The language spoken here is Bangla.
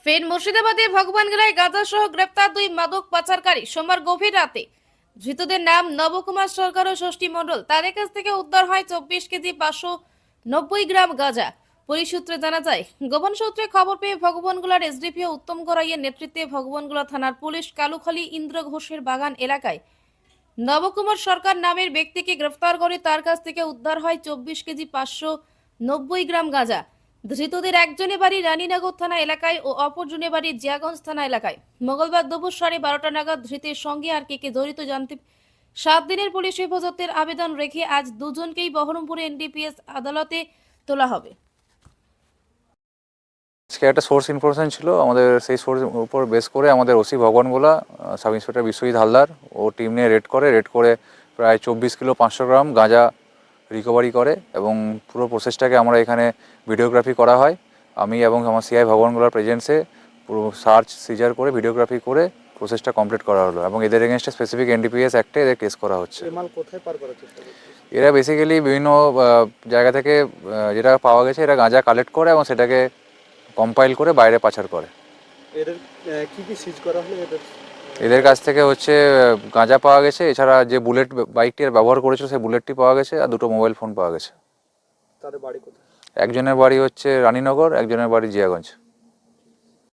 ফের মুর্শিদাবাদে ভগবানগোলায় গাঁজা সহ গ্রেপ্তার দুই মাদক পাচারকারী। সোমবার গভীর রাতে ধৃতদের নাম নবকুমার সরকার ও ষষ্ঠী মণ্ডল। তাদের কাছ থেকে উদ্ধার হয় 24 কেজি 590 গ্রাম গাঁজা। পুলিশ সূত্রে জানা যায়, গোপন সূত্রে খবর পেয়ে ভগবানগোলার এসডিপিও উত্তম গড়াইয়ের নেতৃত্বে ভগবানগোলা থানার পুলিশ কালুখালী ইন্দ্র ঘোষের বাগান এলাকায় নবকুমার সরকার নামের ব্যক্তিকে গ্রেফতার করে। তার কাছ থেকে উদ্ধার হয় 24 কেজি 590 গ্রাম গাঁজা। ধৃতদের একজনের বাড়ি রানীনগর থানা এলাকায় ও অপরজনের বাড়ি জিয়াগঞ্জ থানা এলাকায়। মঙ্গলবার দুপুর 12:30 নাগাদ ধৃতের সঙ্গে আর কে জড়িত জানতে 7 দিনের পুলিশ হেফাজতের আবেদন রেখে আজ দুজনকেই বহরমপুর এনডিপিএস আদালতে তোলা হবে। আজকে একটা সোর্স ইনফরমেশন ছিল আমাদের, সেই সোর্স উপর বেস করে আমাদের OC Bhagwangola sub inspector Biswajit Haldar ও টিম নিয়ে রেড করে প্রায় 24 কিলো 500 গ্রাম গাঁজা রিকভারি করে এবং পুরো প্রসেসটাকে আমরা এখানে ভিডিওগ্রাফি করা হয়। আমি এবং আমার সিআই ভগবানগোলার প্রেজেন্সে পুরো সার্চ সিজার করে ভিডিওগ্রাফি করে প্রসেসটা কমপ্লিট করা হলো এবং এদের এগেনস্টে স্পেসিফিক এনডিপিএস অ্যাক্টে এদের কেস করা হচ্ছে। এরা বেসিক্যালি বিভিন্ন জায়গা থেকে যেটা পাওয়া গেছে এরা গাঁজা কালেক্ট করে এবং সেটাকে কম্পাইল করে বাইরে পাচার করে। এদের কি কি সিজ করা হলো? এদের কাছ থেকে হচ্ছে গাঁজা পাওয়া গেছে, এছাড়া যে বুলেট বাইকটি ব্যবহার করেছিল সেই বুলেটটি পাওয়া গেছে আর দুটো মোবাইল ফোন পাওয়া গেছে। তাদের বাড়ি কোথায়? একজনের বাড়ি হচ্ছে রানীনগর, একজনের বাড়ি জিয়াগঞ্জ।